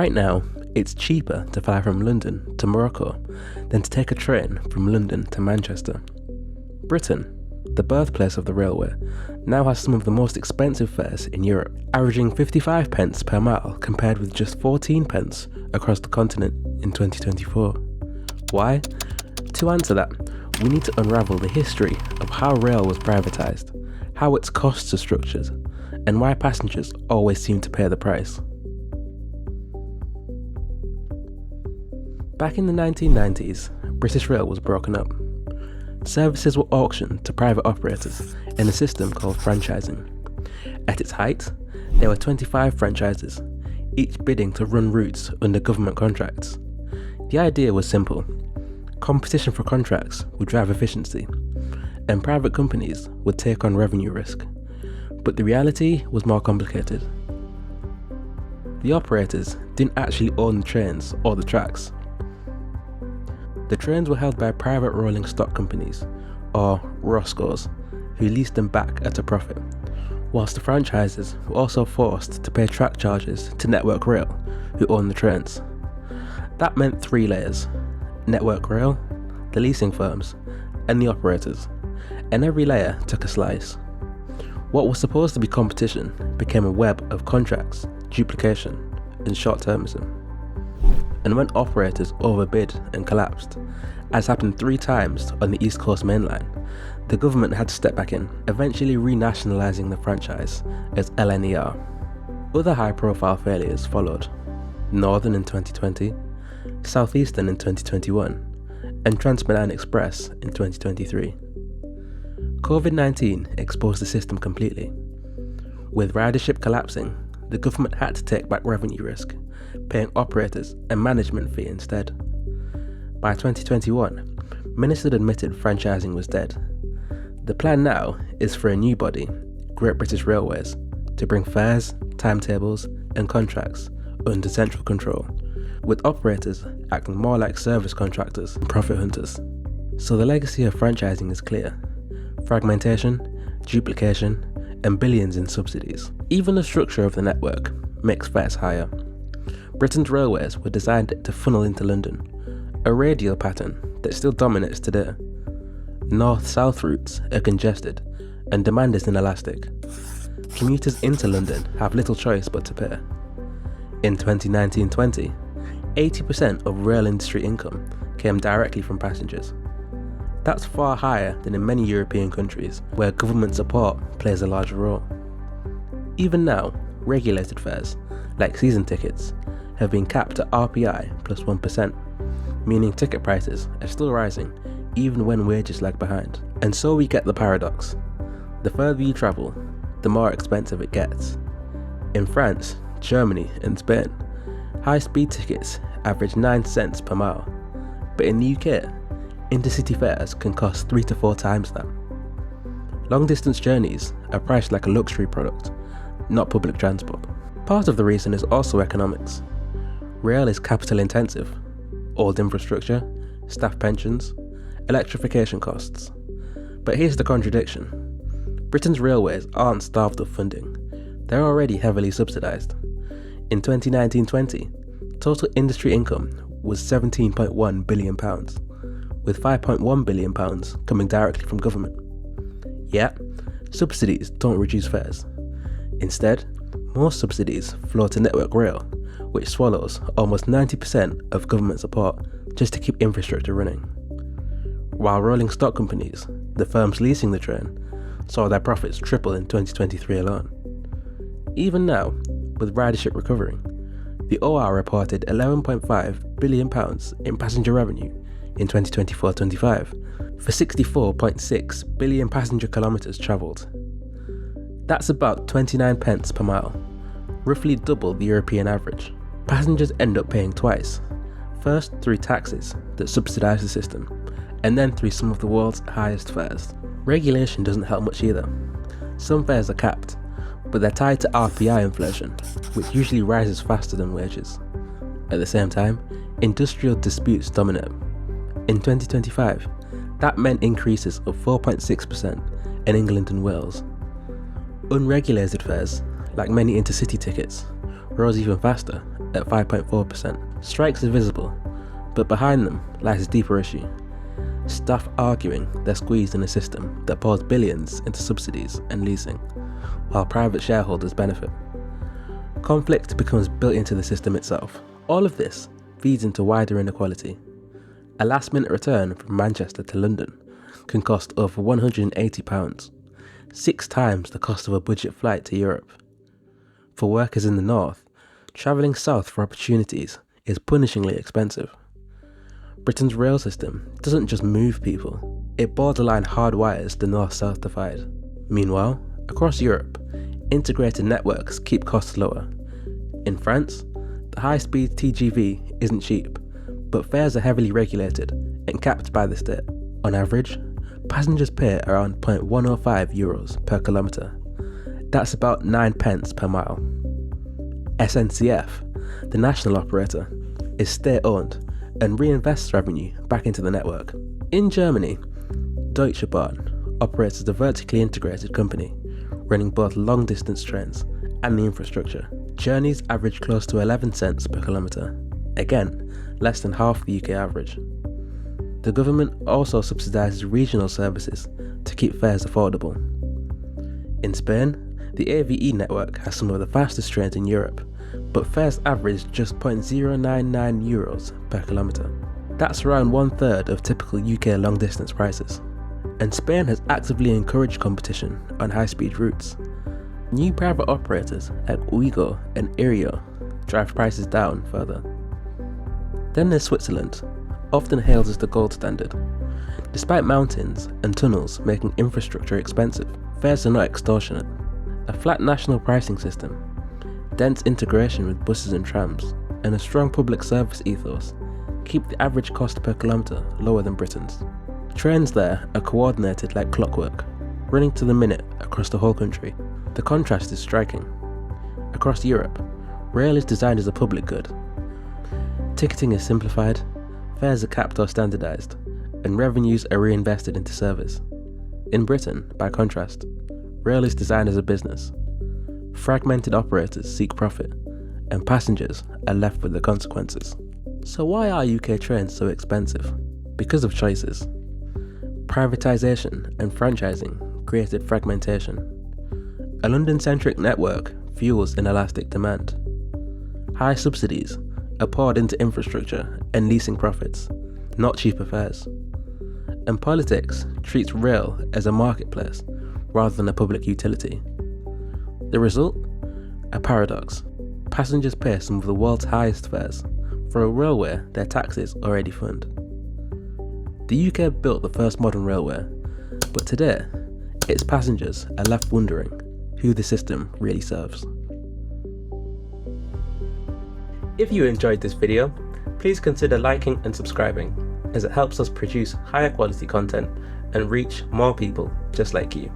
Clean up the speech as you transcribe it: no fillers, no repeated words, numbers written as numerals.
Right now, it's cheaper to fly from London to Morocco than to take a train from London to Manchester. Britain, the birthplace of the railway, now has some of the most expensive fares in Europe, averaging 55 pence per mile compared with just 14 pence across the continent in 2024. Why? To answer that, we need to unravel the history of how rail was privatised, how its costs are structured, and why passengers always seem to pay the price. Back in the 1990s, British Rail was broken up. Services were auctioned to private operators in a system called franchising. At its height, there were 25 franchises, each bidding to run routes under government contracts. The idea was simple. Competition for contracts would drive efficiency, and private companies would take on revenue risk. But the reality was more complicated. The operators didn't actually own the trains or the tracks. The trains were held by private rolling stock companies, or ROSCOs, who leased them back at a profit, whilst the franchises were also forced to pay track charges to Network Rail, who owned the trains. That meant three layers: Network Rail, the leasing firms, and the operators, and every layer took a slice. What was supposed to be competition became a web of contracts, duplication, and short-termism. And when operators overbid and collapsed, as happened 3 times on the East Coast Main Line, the government had to step back in, eventually renationalising the franchise as LNER. Other high-profile failures followed: Northern in 2020, Southeastern in 2021, and Trans-Milan Express in 2023. COVID-19 exposed the system completely. With ridership collapsing, the government had to take back revenue risk, paying operators a management fee instead. By 2021, Minister admitted franchising was dead. The plan now is for a new body, Great British Railways, to bring fares, timetables, and contracts under central control, with operators acting more like service contractors and profit hunters. So the legacy of franchising is clear: fragmentation, duplication, and billions in subsidies. Even the structure of the network makes fares higher. Britain's railways were designed to funnel into London, a radial pattern that still dominates today. North-south routes are congested, and demand is inelastic. Commuters into London have little choice but to pay. In 2019-20, 80% of rail industry income came directly from passengers. That's far higher than in many European countries where government support plays a large role. Even now, regulated fares, like season tickets, have been capped at RPI plus 1%, meaning ticket prices are still rising even when wages lag behind. And so we get the paradox. The further you travel, the more expensive it gets. In France, Germany, and Spain, high-speed tickets average 9 cents per mile, but in the UK, intercity fares can cost 3 to 4 times that. Long-distance journeys are priced like a luxury product, not public transport. Part of the reason is also economics. Rail is capital intensive: old infrastructure, staff pensions, electrification costs. But here's the contradiction. Britain's railways aren't starved of funding. They're already heavily subsidised. In 2019-20, total industry income was £17.1 billion, with £5.1 billion coming directly from government. Yet, subsidies don't reduce fares. Instead, more subsidies flow to Network Rail, which swallows almost 90% of government support just to keep infrastructure running. While rolling stock companies, the firms leasing the train, saw their profits triple in 2023 alone. Even now, with ridership recovering, the OR reported £11.5 billion in passenger revenue in 2024-25 for 64.6 billion passenger kilometres travelled. That's about 29 pence per mile, roughly double the European average. Passengers end up paying twice, first through taxes that subsidise the system, and then through some of the world's highest fares. Regulation doesn't help much either. Some fares are capped, but they're tied to RPI inflation, which usually rises faster than wages. At the same time, industrial disputes dominate. In 2025, that meant increases of 4.6% in England and Wales. Unregulated fares, like many intercity tickets, rose even faster at 5.4%. Strikes are visible, but behind them lies a deeper issue. Staff arguing they're squeezed in a system that pours billions into subsidies and leasing, while private shareholders benefit. Conflict becomes built into the system itself. All of this feeds into wider inequality. A last-minute return from Manchester to London can cost over £180, 6 times the cost of a budget flight to Europe. For workers in the north, travelling south for opportunities is punishingly expensive. Britain's rail system doesn't just move people, it borderline hardwires the north-south divide. Meanwhile, across Europe, integrated networks keep costs lower. In France, the high-speed TGV isn't cheap, but fares are heavily regulated and capped by the state. On average, passengers pay around €0.105 per kilometre. That's about 9 pence per mile. SNCF, the national operator, is state-owned and reinvests revenue back into the network. In Germany, Deutsche Bahn operates as a vertically integrated company, running both long-distance trains and the infrastructure. Journeys average close to 11 cents per kilometre, again, less than half the UK average. The government also subsidises regional services to keep fares affordable. In Spain, the AVE network has some of the fastest trains in Europe, but fares average just €0.099 per kilometre. That's around 1/3 of typical UK long-distance prices. And Spain has actively encouraged competition on high-speed routes. New private operators like Ouigo and Iryo drive prices down further. Then there's Switzerland, often hailed as the gold standard. Despite mountains and tunnels making infrastructure expensive, fares are not extortionate. A flat national pricing system, dense integration with buses and trams, and a strong public service ethos keep the average cost per kilometre lower than Britain's. Trains there are coordinated like clockwork, running to the minute across the whole country. The contrast is striking. Across Europe, rail is designed as a public good. Ticketing is simplified, fares are capped or standardised, and revenues are reinvested into service. In Britain, by contrast, rail is designed as a business. Fragmented operators seek profit, and passengers are left with the consequences. So why are UK trains so expensive? Because of choices. Privatisation and franchising created fragmentation. A London-centric network fuels inelastic demand. High subsidies are poured into infrastructure and leasing profits, not cheaper fares. And politics treats rail as a marketplace rather than a public utility. The result? A paradox. Passengers pay some of the world's highest fares for a railway their taxes already fund. The UK built the first modern railway, but today, its passengers are left wondering who the system really serves. If you enjoyed this video, please consider liking and subscribing, as it helps us produce higher quality content and reach more people just like you.